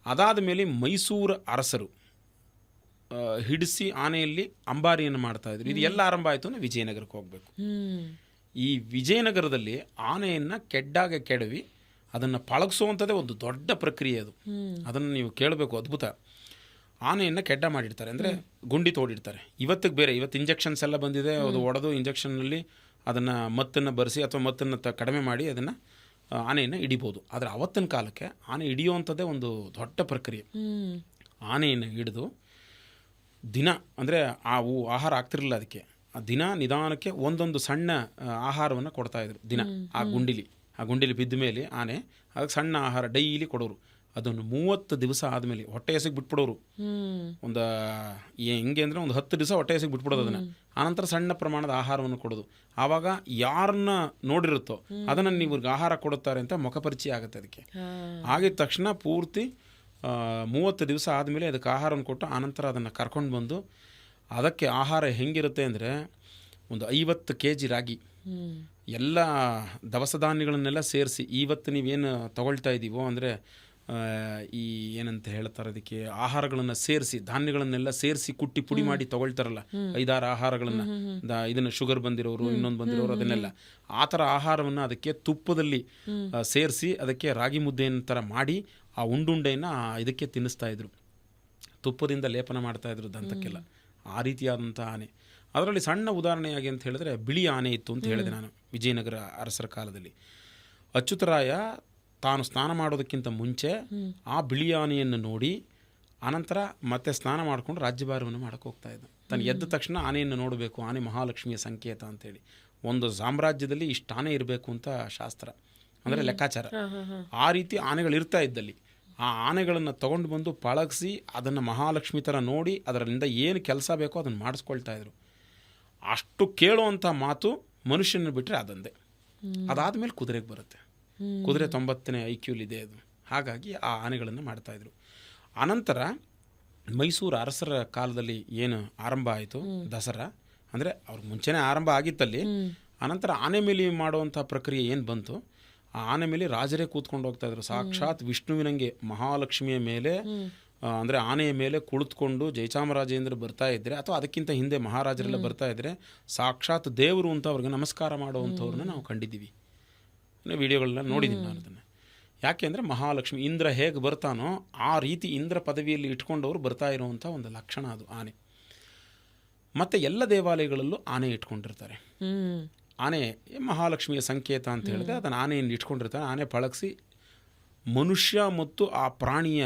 ಅದಾದ ಮೇಲೆ ಮೈಸೂರು ಅರಸರು ಹಿಡಿಸಿ ಆನೆಯಲ್ಲಿ ಅಂಬಾರಿಯನ್ನು ಮಾಡ್ತಾಯಿದ್ರು. ಇದು ಎಲ್ಲ ಆರಂಭ ಆಯಿತು ಅಂದರೆ ವಿಜಯನಗರಕ್ಕೆ ಹೋಗಬೇಕು. ಈ ವಿಜಯನಗರದಲ್ಲಿ ಆನೆಯನ್ನು ಕೆಡ್ಡಾಗ ಕೆಡವಿ ಅದನ್ನು ಪಳಗಿಸುವಂಥದ್ದೇ ಒಂದು ದೊಡ್ಡ ಪ್ರಕ್ರಿಯೆ ಅದು. ಅದನ್ನು ನೀವು ಕೇಳಬೇಕು, ಅದ್ಭುತ. ಆನೆಯನ್ನು ಕೆಡ್ಡ ಮಾಡಿರ್ತಾರೆ, ಅಂದರೆ ಗುಂಡಿ ತೋಡಿರ್ತಾರೆ. ಇವತ್ತಿಗೆ ಬೇರೆ, ಇವತ್ತು ಇಂಜೆಕ್ಷನ್ಸ್ ಎಲ್ಲ ಬಂದಿದೆ, ಅದು ಒಡೆದು ಇಂಜೆಕ್ಷನ್ನಲ್ಲಿ ಅದನ್ನು ಮತ್ತನ್ನು ಬರೆಸಿ ಅಥವಾ ಮತ್ತನ್ನು ಕಡಿಮೆ ಮಾಡಿ ಅದನ್ನು ಆನೆಯನ್ನು ಹಿಡಿಬೋದು. ಆದರೆ ಅವತ್ತಿನ ಕಾಲಕ್ಕೆ ಆನೆ ಹಿಡಿಯುವಂಥದ್ದೇ ಒಂದು ದೊಡ್ಡ ಪ್ರಕ್ರಿಯೆ. ಆನೆಯನ್ನು ಹಿಡಿದು ದಿನ, ಅಂದರೆ ಆಹಾರ ಆಗ್ತಿರಲಿಲ್ಲ ಅದಕ್ಕೆ, ಆ ದಿನ ನಿಧಾನಕ್ಕೆ ಒಂದೊಂದು ಸಣ್ಣ ಆಹಾರವನ್ನು ಕೊಡ್ತಾಯಿದ್ರು ದಿನ. ಆ ಗುಂಡಿಲಿ ಬಿದ್ದ ಮೇಲೆ ಆನೆ ಅದಕ್ಕೆ ಸಣ್ಣ ಆಹಾರ ಡೈಲಿ ಕೊಡೋರು. ಅದನ್ನು 30 ದಿವಸ ಆದಮೇಲೆ ಹೊಟ್ಟೆ ಹಸಿಗೆ ಬಿಟ್ಬಿಡೋರು. ಒಂದು ಹೆಂಗೆ ಅಂದರೆ ಒಂದು 10 ದಿವಸ ಹೊಟ್ಟೆ ಹಸಿಗೆ ಬಿಟ್ಬಿಡೋದು ಅದನ್ನು. ಆನಂತರ ಸಣ್ಣ ಪ್ರಮಾಣದ ಆಹಾರವನ್ನು ಕೊಡೋದು. ಆವಾಗ ಯಾರನ್ನ ನೋಡಿರುತ್ತೋ ಅದನ್ನು ನೀವು ಆಹಾರ ಕೊಡುತ್ತಾರೆ ಅಂತ ಮುಖಪರಿಚಯ ಆಗುತ್ತೆ ಅದಕ್ಕೆ. ಆಗಿದ ತಕ್ಷಣ ಪೂರ್ತಿ 30 ದಿವಸ ಆದಮೇಲೆ ಅದಕ್ಕೆ ಆಹಾರವನ್ನು ಕೊಟ್ಟು ಆನಂತರ ಅದನ್ನು ಕರ್ಕೊಂಡು ಬಂದು ಅದಕ್ಕೆ ಆಹಾರ ಹೆಂಗಿರುತ್ತೆ ಅಂದರೆ ಒಂದು 50 kg ರಾಗಿ, ಎಲ್ಲ ದವಸ ಧಾನ್ಯಗಳನ್ನೆಲ್ಲ ಸೇರಿಸಿ, ಇವತ್ತು ನೀವೇನು ತಗೊಳ್ತಾ ಇದ್ದೀವೋ ಅಂದರೆ ಈ ಏನಂತ ಹೇಳ್ತಾರೆ ಅದಕ್ಕೆ, ಆಹಾರಗಳನ್ನು ಸೇರಿಸಿ, ಧಾನ್ಯಗಳನ್ನೆಲ್ಲ ಸೇರಿಸಿ ಕುಟ್ಟಿ ಪುಡಿ ಮಾಡಿ ತಗೊಳ್ತಾರಲ್ಲ, 5-6 ಆಹಾರಗಳನ್ನು, ಇದನ್ನು ಶುಗರ್ ಬಂದಿರೋರು, ಇನ್ನೊಂದು ಬಂದಿರೋರು, ಅದನ್ನೆಲ್ಲ ಆ ಥರ ಆಹಾರವನ್ನು ಅದಕ್ಕೆ ತುಪ್ಪದಲ್ಲಿ ಸೇರಿಸಿ ಅದಕ್ಕೆ ರಾಗಿ ಮುದ್ದೆಯನ್ನು ಥರ ಮಾಡಿ ಆ ಉಂಡುಂಡೆಯನ್ನು ಇದಕ್ಕೆ ತಿನ್ನಿಸ್ತಾ ಇದ್ರು. ತುಪ್ಪದಿಂದ ಲೇಪನ ಮಾಡ್ತಾಯಿದ್ರು ದಂತಕ್ಕೆಲ್ಲ. ಆ ರೀತಿಯಾದಂಥ ಆನೆ. ಅದರಲ್ಲಿ ಸಣ್ಣ ಉದಾಹರಣೆಯಾಗಿ ಅಂತ ಹೇಳಿದ್ರೆ ಬಿಳಿ ಆನೆ ಇತ್ತು ಅಂತ ಹೇಳಿದೆ ನಾನು ವಿಜಯನಗರ ಅರಸರ ಕಾಲದಲ್ಲಿ. ಅಚ್ಯುತರಾಯ ತಾನು ಸ್ನಾನ ಮಾಡೋದಕ್ಕಿಂತ ಮುಂಚೆ ಆ ಬಿಳಿ ಆನೆಯನ್ನು ನೋಡಿ ಆನಂತರ ಮತ್ತೆ ಸ್ನಾನ ಮಾಡಿಕೊಂಡು ರಾಜ್ಯಭಾರವನ್ನು ಮಾಡೋಕ್ಕೆ ಹೋಗ್ತಾ ಇದ್ದ. ತಾನು ಎದ್ದ ತಕ್ಷಣ ಆನೆಯನ್ನು ನೋಡಬೇಕು, ಆನೆ ಮಹಾಲಕ್ಷ್ಮಿಯ ಸಂಕೇತ ಅಂತೇಳಿ. ಒಂದು ಸಾಮ್ರಾಜ್ಯದಲ್ಲಿ ಇಷ್ಟು ಆನೆ ಇರಬೇಕು ಅಂತ ಶಾಸ್ತ್ರ, ಅಂದರೆ ಲೆಕ್ಕಾಚಾರ. ಆ ರೀತಿ ಆನೆಗಳಿರ್ತಾ ಇದ್ದಲ್ಲಿ ಆ ಆನೆಗಳನ್ನು ತೊಗೊಂಡು ಬಂದು ಪಳಗಿಸಿ ಅದನ್ನು ಮಹಾಲಕ್ಷ್ಮಿ ಥರ ನೋಡಿ ಅದರಿಂದ ಏನು ಕೆಲಸ ಬೇಕೋ ಅದನ್ನು ಮಾಡಿಸ್ಕೊಳ್ತಾ ಇದ್ರು. ಅಷ್ಟು ಕೇಳುವಂಥ ಮಾತು ಮನುಷ್ಯನ ಬಿಟ್ಟರೆ ಅದೊಂದೇ. ಅದಾದಮೇಲೆ ಕುದುರೆಗೆ ಬರುತ್ತೆ. ಕುದುರೆ 90ನೇ IQಲಿದೆ ಅದು. ಹಾಗಾಗಿ ಆ ಆನೆಗಳನ್ನು ಮಾಡ್ತಾಯಿದ್ರು. ಅನಂತರ ಮೈಸೂರು ಅರಸರ ಕಾಲದಲ್ಲಿ ಏನು ಆರಂಭ ಆಯಿತು ದಸರಾ, ಅಂದರೆ ಅವ್ರಿಗೆ ಮುಂಚೆನೇ ಆರಂಭ ಆಗಿತ್ತಲ್ಲಿ. ಅನಂತರ ಆನೆ ಮೇಲೆ ಮಾಡುವಂಥ ಪ್ರಕ್ರಿಯೆ ಏನು ಬಂತು, ಆ ಆನೆ ಮೇಲೆ ರಾಜರೇ ಕೂತ್ಕೊಂಡು ಹೋಗ್ತಾಯಿದ್ರು. ಸಾಕ್ಷಾತ್ ವಿಷ್ಣುವಿನಂಗೆ ಮಹಾಲಕ್ಷ್ಮಿಯ ಮೇಲೆ, ಅಂದರೆ ಆನೆಯ ಮೇಲೆ ಕುಳಿತುಕೊಂಡು ಜಯಚಾಮರಾಜೇಂದ್ರ ಬರ್ತಾ ಇದ್ದರೆ ಅಥವಾ ಅದಕ್ಕಿಂತ ಹಿಂದೆ ಮಹಾರಾಜರೆಲ್ಲ ಬರ್ತಾ ಇದ್ದರೆ ಸಾಕ್ಷಾತ್ ದೇವರು ಅಂತ ಅವ್ರಿಗೆ ನಮಸ್ಕಾರ ಮಾಡುವಂಥವ್ರನ್ನ ನಾವು ಕಂಡಿದ್ದೀವಿ. ವಿಡಿಯೋಗಳನ್ನ ನೋಡಿದ್ದೀನಿ ನಾನು ಅದನ್ನು. ಯಾಕೆ ಅಂದರೆ ಮಹಾಲಕ್ಷ್ಮಿ, ಇಂದ್ರ ಹೇಗೆ ಬರ್ತಾನೋ ಆ ರೀತಿ ಇಂದ್ರ ಪದವಿಯಲ್ಲಿ ಇಟ್ಕೊಂಡವರು ಬರ್ತಾ ಇರುವಂಥ ಒಂದು ಲಕ್ಷಣ ಅದು ಆನೆ. ಮತ್ತು ಎಲ್ಲ ದೇವಾಲಯಗಳಲ್ಲೂ ಆನೆ ಇಟ್ಕೊಂಡಿರ್ತಾರೆ. ಆನೆ ಮಹಾಲಕ್ಷ್ಮಿಯ ಸಂಕೇತ ಅಂತ ಹೇಳಿದ್ರೆ ಅದನ್ನು ಆನೆಯನ್ನು ಇಟ್ಕೊಂಡಿರ್ತಾರೆ. ಆನೆ ಪಳಗಿಸಿ ಮನುಷ್ಯ ಮತ್ತು ಆ ಪ್ರಾಣಿಯ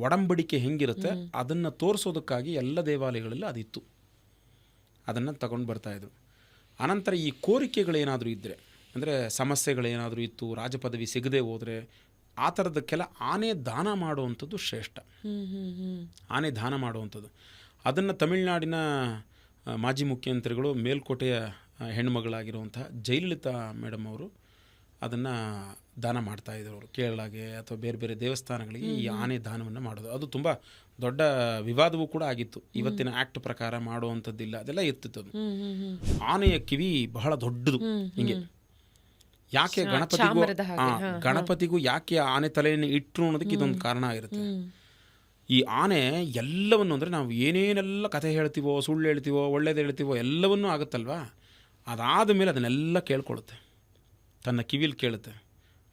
ಒಡಂಬಡಿಕೆ ಹೆಂಗಿರುತ್ತೆ ಅದನ್ನು ತೋರಿಸೋದಕ್ಕಾಗಿ ಎಲ್ಲ ದೇವಾಲಯಗಳಲ್ಲಿ ಅದಿತ್ತು. ಅದನ್ನು ತಗೊಂಡು ಬರ್ತಾಯಿದ್ರು. ಅನಂತರ ಈ ಕೋರಿಕೆಗಳೇನಾದರೂ ಇದ್ದರೆ, ಅಂದರೆ ಸಮಸ್ಯೆಗಳೇನಾದರೂ ಇತ್ತು, ರಾಜಪದವಿ ಸಿಗದೆ ಹೋದರೆ, ಆ ಥರದಕ್ಕೆಲ್ಲ ಆನೆ ದಾನ ಮಾಡುವಂಥದ್ದು ಶ್ರೇಷ್ಠ. ಆನೆ ದಾನ ಮಾಡುವಂಥದ್ದು ಅದನ್ನು ತಮಿಳುನಾಡಿನ ಮಾಜಿ ಮುಖ್ಯಮಂತ್ರಿಗಳು, ಮೇಲ್ಕೋಟೆಯ ಹೆಣ್ಣುಮಗಳಾಗಿರುವಂಥ ಜಯಲಲಿತಾ ಮೇಡಮ್ ಅವರು ಅದನ್ನು ದಾನ ಮಾಡ್ತಾಯಿದ್ರು. ಅವರು ಕೇರಳಗೆ ಅಥವಾ ಬೇರೆ ಬೇರೆ ದೇವಸ್ಥಾನಗಳಿಗೆ ಈ ಆನೆ ದಾನವನ್ನು ಮಾಡೋದು ಅದು ತುಂಬ ದೊಡ್ಡ ವಿವಾದವೂ ಕೂಡ ಆಗಿತ್ತು. ಇವತ್ತಿನ ಆ್ಯಕ್ಟ್ ಪ್ರಕಾರ ಮಾಡುವಂಥದ್ದಿಲ್ಲ, ಅದೆಲ್ಲ ಇರ್ತಿತ್ತು. ಅದು ಆನೆಯ ಕಿವಿ ಬಹಳ ದೊಡ್ಡದು. ಹಿಂಗೆ ಯಾಕೆ ಗಣಪತಿಗೂ ಯಾಕೆ ಆನೆ ತಲೆಯನ್ನು ಇಟ್ಟರು ಅನ್ನೋದಕ್ಕೆ ಇದೊಂದು ಕಾರಣ ಆಗಿರುತ್ತೆ. ಈ ಆನೆ ಎಲ್ಲವನ್ನು, ಅಂದರೆ ನಾವು ಏನೇನೆಲ್ಲ ಕಥೆ ಹೇಳ್ತೀವೋ, ಸುಳ್ಳು ಹೇಳ್ತೀವೋ, ಒಳ್ಳೇದು ಹೇಳ್ತೀವೋ ಎಲ್ಲವನ್ನೂ ಆಗುತ್ತಲ್ವಾ, ಅದಾದ ಮೇಲೆ ಅದನ್ನೆಲ್ಲ ಕೇಳ್ಕೊಳ್ಳುತ್ತೆ, ತನ್ನ ಕಿವಿಲಿ ಕೇಳುತ್ತೆ.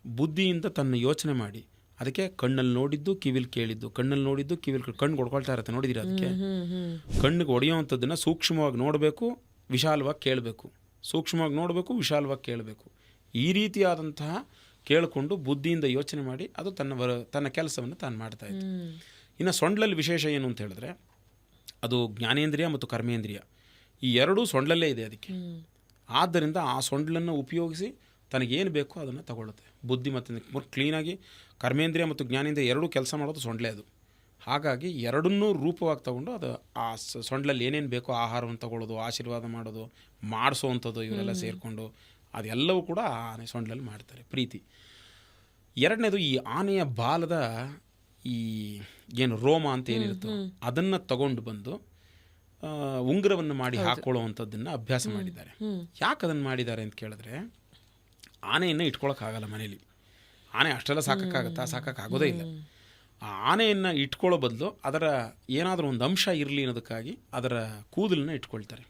ಬುದ್ಧಿಯಿಂದ ತನ್ನ ಯೋಚನೆ ಮಾಡಿ ಅದಕ್ಕೆ ಕಣ್ಣಲ್ಲಿ ನೋಡಿದ್ದು ಕಿವಿಲಿ ಕೇಳಿದ್ದು, ಕಣ್ಣಲ್ಲಿ ನೋಡಿದ್ದು ಕಿವಿಲಿ, ಕಣ್ಣು ಹೊಡ್ಕೊಳ್ತಾ ಇರುತ್ತೆ ನೋಡಿದಿರ. ಅದಕ್ಕೆ ಕಣ್ಣಿಗೆ ಹೊಡೆಯುವಂಥದ್ದನ್ನು ಸೂಕ್ಷ್ಮವಾಗಿ ನೋಡಬೇಕು, ವಿಶಾಲವಾಗಿ ಕೇಳಬೇಕು, ಸೂಕ್ಷ್ಮವಾಗಿ ನೋಡಬೇಕು, ವಿಶಾಲವಾಗಿ ಕೇಳಬೇಕು. ಈ ರೀತಿಯಾದಂತಹ ಕೇಳಿಕೊಂಡು ಬುದ್ಧಿಯಿಂದ ಯೋಚನೆ ಮಾಡಿ ಅದು ತನ್ನ ಕೆಲಸವನ್ನು ತಾನು ಮಾಡ್ತಾಯಿತ್ತು. ಇನ್ನು ಸೊಂಡ್ಲಲ್ಲಿ ವಿಶೇಷ ಏನು ಅಂತ ಹೇಳಿದ್ರೆ ಅದು ಜ್ಞಾನೇಂದ್ರಿಯ ಮತ್ತು ಕರ್ಮೇಂದ್ರಿಯ ಈ ಎರಡೂ ಸೊಂಡ್ಲಲ್ಲೇ ಇದೆ ಅದಕ್ಕೆ. ಆದ್ದರಿಂದ ಆ ಸೊಂಡ್ಲನ್ನು ಉಪಯೋಗಿಸಿ ತನಗೇನು ಬೇಕೋ ಅದನ್ನು ತಗೊಳ್ಳುತ್ತೆ. ಬುದ್ಧಿ ಮತ್ತು ಕ್ಲೀನಾಗಿ ಕರ್ಮೇಂದ್ರಿಯ ಮತ್ತು ಜ್ಞಾನೇಂದ್ರಿಯ ಎರಡೂ ಕೆಲಸ ಮಾಡೋದು ಸೊಂಡ್ಲೆ ಅದು. ಹಾಗಾಗಿ ಎರಡನ್ನೂ ರೂಪವಾಗಿ ತಗೊಂಡು ಅದು ಆ ಸೊಂಡ್ಲಲ್ಲಿ ಏನೇನು ಬೇಕೋ ಆಹಾರವನ್ನು ತಗೊಳ್ಳೋದು, ಆಶೀರ್ವಾದ ಮಾಡೋದು, ಮಾಡಿಸೋವಂಥದ್ದು ಇವರೆಲ್ಲ ಸೇರಿಕೊಂಡು ಅದೆಲ್ಲವೂ ಕೂಡ ಆ ಆನೆ ಸೊಂಡ್ಲಲ್ಲಿ ಮಾಡ್ತಾರೆ. ಪ್ರೀತಿ. ಎರಡನೇದು, ಈ ಆನೆಯ ಬಾಲದ ಈ ಏನು ರೋಮ ಅಂತ ಏನಿರುತ್ತೋ ಅದನ್ನು ತಗೊಂಡು ಬಂದು ಉಂಗುರವನ್ನು ಮಾಡಿ ಹಾಕೊಳ್ಳುವಂಥದ್ದನ್ನು ಅಭ್ಯಾಸ ಮಾಡಿದ್ದಾರೆ. ಯಾಕೆ ಅದನ್ನು ಮಾಡಿದ್ದಾರೆ ಅಂತ ಕೇಳಿದ್ರೆ, ಆನೆಯನ್ನು ಇಟ್ಕೊಳ್ಳೋಕ್ಕಾಗಲ್ಲ ಮನೇಲಿ. ಆನೆ ಅಷ್ಟೆಲ್ಲ ಸಾಕೋಕ್ಕಾಗತ್ತಾ? ಸಾಕೋಕ್ಕಾಗೋದೇ ಇಲ್ಲ. ಆ ಆನೆಯನ್ನು ಇಟ್ಕೊಳ್ಳೋ ಬದಲು ಅದರ ಏನಾದರೂ ಒಂದು ಅಂಶ ಇರಲಿ ಅನ್ನೋದಕ್ಕಾಗಿ ಅದರ ಕೂದಲನ್ನ ಇಟ್ಕೊಳ್ತಾರೆ.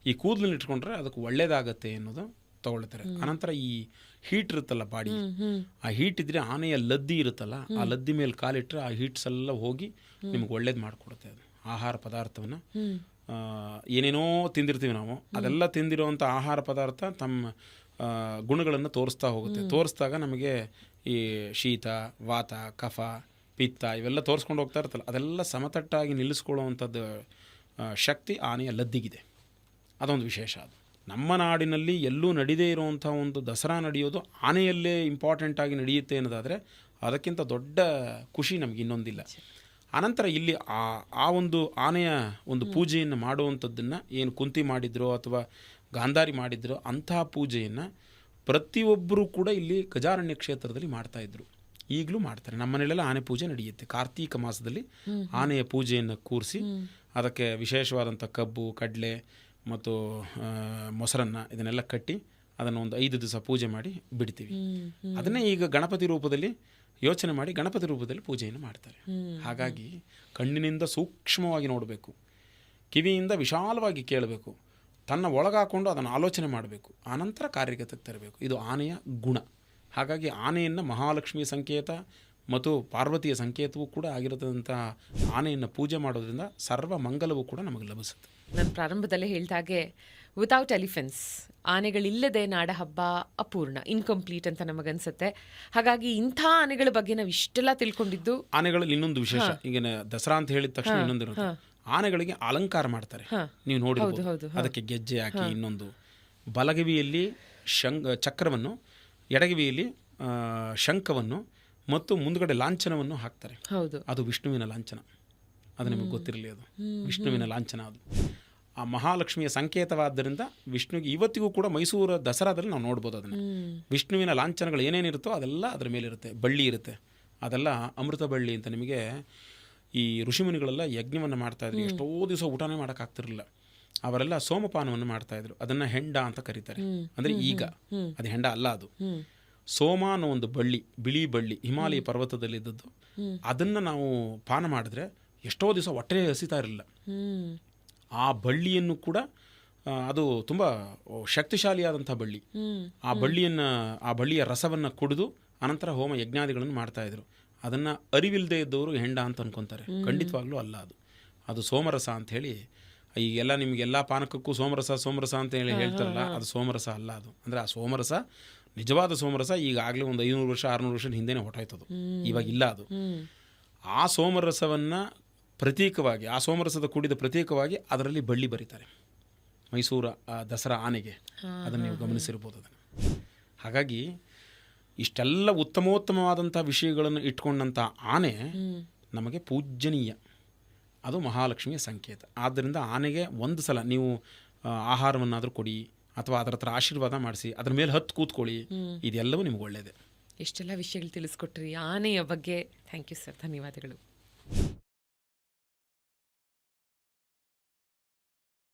ಈ ಕೂದಲನ್ನ ಇಟ್ಕೊಂಡ್ರೆ ಅದಕ್ಕೆ ಒಳ್ಳೇದಾಗತ್ತೆ ಅನ್ನೋದು ತಗೊಳ್ತಾರೆ. ಅನಂತರ ಈ ಹೀಟ್ ಇರುತ್ತಲ್ಲ ಬಾಡಿ, ಆ ಹೀಟ್ ಇದ್ದರೆ ಆನೆಯ ಲದ್ದಿ ಇರುತ್ತಲ್ಲ, ಆ ಲದ್ದಿ ಮೇಲೆ ಕಾಲಿಟ್ಟರೆ ಆ ಹೀಟ್ಸ್ ಎಲ್ಲ ಹೋಗಿ ನಿಮ್ಗೆ ಒಳ್ಳೇದು ಮಾಡಿಕೊಡುತ್ತೆ. ಅದು ಆಹಾರ ಪದಾರ್ಥವನ್ನು ಏನೇನೋ ತಿಂದಿರ್ತೀವಿ ನಾವು, ಅದೆಲ್ಲ ತಿಂದಿರುವಂಥ ಆಹಾರ ಪದಾರ್ಥ ತಮ್ಮ ಗುಣಗಳನ್ನು ತೋರಿಸ್ತಾ ಹೋಗುತ್ತೆ. ತೋರಿಸಿದಾಗ ನಮಗೆ ಈ ಶೀತ, ವಾತ, ಕಫ, ಪಿತ್ತ ಇವೆಲ್ಲ ತೋರಿಸ್ಕೊಂಡು ಹೋಗ್ತಾ ಇರ್ತಲ್ಲ, ಅದೆಲ್ಲ ಸಮತಟ್ಟಾಗಿ ನಿಲ್ಲಿಸ್ಕೊಳ್ಳುವಂಥದ್ದು ಶಕ್ತಿ ಆನೆಯ ಲದ್ದಿಗಿದೆ. ಅದೊಂದು ವಿಶೇಷ. ಅದು ನಮ್ಮ ನಾಡಿನಲ್ಲಿ ಎಲ್ಲೂ ನಡೀದೇ ಇರುವಂಥ ಒಂದು ದಸರಾ ನಡೆಯೋದು ಆನೆಯಲ್ಲೇ ಇಂಪಾರ್ಟೆಂಟಾಗಿ ನಡೆಯುತ್ತೆ ಅನ್ನೋದಾದರೆ ಅದಕ್ಕಿಂತ ದೊಡ್ಡ ಖುಷಿ ನಮಗೆ ಇನ್ನೊಂದಿಲ್ಲ. ಅನಂತರ ಇಲ್ಲಿ ಆ ಒಂದು ಆನೆಯ ಒಂದು ಪೂಜೆಯನ್ನು ಮಾಡುವಂಥದ್ದನ್ನು ಏನು ಕುಂತಿ ಮಾಡಿದ್ರೋ ಅಥವಾ ಗಾಂಧಾರಿ ಮಾಡಿದ್ರೋ ಅಂತಹ ಪೂಜೆಯನ್ನು ಪ್ರತಿಯೊಬ್ಬರೂ ಕೂಡ ಇಲ್ಲಿ ಗಜಾರಣ್ಯ ಕ್ಷೇತ್ರದಲ್ಲಿ ಮಾಡ್ತಾಯಿದ್ರು. ಈಗಲೂ ಮಾಡ್ತಾರೆ. ನಮ್ಮ ಮನೆಯಲ್ಲೆಲ್ಲ ಆನೆ ಪೂಜೆ ನಡೆಯುತ್ತೆ. ಕಾರ್ತೀಕ ಮಾಸದಲ್ಲಿ ಆನೆಯ ಪೂಜೆಯನ್ನು ಕೂರಿಸಿ ಅದಕ್ಕೆ ವಿಶೇಷವಾದಂಥ ಕಬ್ಬು, ಕಡಲೆ ಮತ್ತು ಮೊಸರನ್ನ ಇದನ್ನೆಲ್ಲ ಕಟ್ಟಿ ಅದನ್ನು ಒಂದು 5 ದಿವಸ ಪೂಜೆ ಮಾಡಿ ಬಿಡ್ತೀವಿ. ಅದನ್ನೇ ಈಗ ಗಣಪತಿ ರೂಪದಲ್ಲಿ ಯೋಚನೆ ಮಾಡಿ ಗಣಪತಿ ರೂಪದಲ್ಲಿ ಪೂಜೆಯನ್ನು ಮಾಡ್ತಾರೆ. ಹಾಗಾಗಿ ಕಣ್ಣಿನಿಂದ ಸೂಕ್ಷ್ಮವಾಗಿ ನೋಡಬೇಕು, ಕಿವಿಯಿಂದ ವಿಶಾಲವಾಗಿ ಕೇಳಬೇಕು, ತನ್ನ ಒಳಗಾಕೊಂಡು ಅದನ್ನು ಆಲೋಚನೆ ಮಾಡಬೇಕು, ಆನಂತರ ಕಾರ್ಯಗತಕ್ಕೆ ತರಬೇಕು. ಇದು ಆನೆಯ ಗುಣ. ಹಾಗಾಗಿ ಆನೆಯನ್ನು ಮಹಾಲಕ್ಷ್ಮಿಯ ಸಂಕೇತ ಮತ್ತು ಪಾರ್ವತಿಯ ಸಂಕೇತವೂ ಕೂಡ ಆಗಿರತಕ್ಕಂಥ ಆನೆಯನ್ನು ಪೂಜೆ ಮಾಡೋದ್ರಿಂದ ಸರ್ವ ಮಂಗಲವೂ ಕೂಡ ನಮಗೆ ಲಭಿಸುತ್ತೆ. ನಾನು ಪ್ರಾರಂಭದಲ್ಲೇ ಹೇಳಿದಾಗೆ ವಿತೌಟ್ ಎಲಿಫೆಂಟ್ಸ್ ಆನೆಗಳಿಲ್ಲದೆ ನಾಡ ಹಬ್ಬ ಅಪೂರ್ಣ, ಇನ್ಕಂಪ್ಲೀಟ್ ಅಂತ ನಮಗನ್ಸುತ್ತೆ. ಹಾಗಾಗಿ ಇಂಥ ಆನೆಗಳ ಬಗ್ಗೆ ನಾವು ಇಷ್ಟೆಲ್ಲ ತಿಳ್ಕೊಂಡಿದ್ದು. ಆನೆಗಳಲ್ಲಿ ಇನ್ನೊಂದು ವಿಶೇಷ, ಈಗ ದಸರಾ ಅಂತ ಹೇಳಿದ ತಕ್ಷಣ ಇನ್ನೊಂದು ಇರುತ್ತೆ, ಆನೆಗಳಿಗೆ ಅಲಂಕಾರ ಮಾಡ್ತಾರೆ. ನೀವು ನೋಡಿರ್ಬೋದು, ಅದಕ್ಕೆ ಗೆಜ್ಜೆ ಹಾಕಿ, ಇನ್ನೊಂದು ಬಲಗವಿಯಲ್ಲಿ ಚಕ್ರವನ್ನು, ಎಡಗವಿಯಲ್ಲಿ ಶಂಖವನ್ನು ಮತ್ತು ಮುಂದುಗಡೆ ಲಾಂಛನವನ್ನು ಹಾಕ್ತಾರೆ. ಅದು ವಿಷ್ಣುವಿನ ಲಾಂಛನ. ಅದು ನಿಮಗೆ ಗೊತ್ತಿರಲಿ, ಅದು ವಿಷ್ಣುವಿನ ಲಾಂಛನ. ಅದು ಆ ಮಹಾಲಕ್ಷ್ಮಿಯ ಸಂಕೇತವಾದ್ದರಿಂದ ವಿಷ್ಣುವಿಗೆ ಇವತ್ತಿಗೂ ಕೂಡ ಮೈಸೂರು ದಸರಾದಲ್ಲಿ ನಾವು ನೋಡ್ಬೋದು ಅದನ್ನು. ವಿಷ್ಣುವಿನ ಲಾಂಛನಗಳು ಏನೇನಿರುತ್ತೋ ಅದೆಲ್ಲ ಅದರ ಮೇಲಿರುತ್ತೆ. ಬಳ್ಳಿ ಇರುತ್ತೆ, ಅದೆಲ್ಲ ಅಮೃತ ಬಳ್ಳಿ ಅಂತ. ನಿಮಗೆ ಈ ಋಷಿಮುನಿಗಳೆಲ್ಲ ಯಜ್ಞವನ್ನು ಮಾಡ್ತಾಯಿದ್ರು, ಎಷ್ಟೋ ದಿವಸ ಊಟನೇ ಮಾಡೋಕ್ಕಾಗ್ತಿರಲಿಲ್ಲ. ಅವರೆಲ್ಲ ಸೋಮಪಾನವನ್ನು ಮಾಡ್ತಾಯಿದ್ರು. ಅದನ್ನು ಹೆಂಡ ಅಂತ ಕರೀತಾರೆ. ಅಂದರೆ ಈಗ ಅದು ಹೆಂಡ ಅಲ್ಲ, ಅದು ಸೋಮ ಅನ್ನೋ ಒಂದು ಬಳ್ಳಿ, ಬಿಳಿ ಬಳ್ಳಿ, ಹಿಮಾಲಯ ಪರ್ವತದಲ್ಲಿದ್ದದ್ದು. ಅದನ್ನು ನಾವು ಪಾನ ಮಾಡಿದ್ರೆ ಎಷ್ಟೋ ದಿವಸ ಹೊಟ್ಟೆ ಹಸಿತಾ ಇರಲಿಲ್ಲ. ಆ ಬಳ್ಳಿಯನ್ನು ಕೂಡ ಅದು ತುಂಬ ಶಕ್ತಿಶಾಲಿಯಾದಂಥ ಬಳ್ಳಿ. ಆ ಬಳ್ಳಿಯ ರಸವನ್ನು ಕುಡಿದು ಅನಂತರ ಹೋಮ ಯಜ್ಞಾದಿಗಳನ್ನು ಮಾಡ್ತಾಯಿದ್ರು. ಅದನ್ನು ಅರಿವಿಲ್ಲದೆ ಇದ್ದವರು ಹೆಂಡ ಅಂತ ಅನ್ಕೊತಾರೆ. ಖಂಡಿತವಾಗ್ಲೂ ಅಲ್ಲ. ಅದು ಸೋಮರಸ ಅಂಥೇಳಿ. ಈಗೆಲ್ಲ ನಿಮಗೆಲ್ಲ ಪಾನಕಕ್ಕೂ ಸೋಮರಸ ಅಂತ ಹೇಳಿ ಹೇಳ್ತಾರಲ್ಲ, ಅದು ಸೋಮರಸ ಅಲ್ಲ. ಅದು ಅಂದರೆ ಆ ಸೋಮರಸ, ನಿಜವಾದ ಸೋಮರಸ ಈಗಾಗಲೇ ಒಂದು 500 ವರ್ಷ 600 ವರ್ಷದ ಹಿಂದೆನೇ ಹೊರಟೋಯ್ತದು, ಇವಾಗಿಲ್ಲ ಅದು. ಆ ಸೋಮರಸವನ್ನು ಪ್ರತೀಕವಾಗಿ, ಆ ಸೋಮರಸದ ಕುಡಿದ ಪ್ರತೀಕವಾಗಿ ಅದರಲ್ಲಿ ಬಳ್ಳಿ ಬರೀತಾರೆ ಮೈಸೂರು ದಸರಾ ಆನೆಗೆ. ಅದನ್ನು ನೀವು ಗಮನಿಸಿರ್ಬೋದು ಅದನ್ನು. ಹಾಗಾಗಿ ಇಷ್ಟೆಲ್ಲ ಉತ್ತಮೋತ್ತಮವಾದಂಥ ವಿಷಯಗಳನ್ನು ಇಟ್ಕೊಂಡಂಥ ಆನೆ ನಮಗೆ ಪೂಜ್ಯನೀಯ. ಅದು ಮಹಾಲಕ್ಷ್ಮಿಯ ಸಂಕೇತ. ಆದ್ದರಿಂದ ಆನೆಗೆ ಒಂದು ಸಲ ನೀವು ಆಹಾರವನ್ನಾದರೂ ಕೊಡಿ ಅಥವಾ ಅದರ ಹತ್ರ ಆಶೀರ್ವಾದ ಮಾಡಿಸಿ, ಅದ್ರ ಮೇಲೆ ಹತ್ತು ಕೂತ್ಕೊಳ್ಳಿ, ಇದೆಲ್ಲವೂ ನಿಮ್ಗೆ ಒಳ್ಳೆಯದೇ. ಎಷ್ಟೆಲ್ಲ ವಿಷಯಗಳು ತಿಳಿಸ್ಕೊಟ್ರಿ ಆನೆಯ ಬಗ್ಗೆ. ಥ್ಯಾಂಕ್ ಯು ಸರ್, ಧನ್ಯವಾದಗಳು.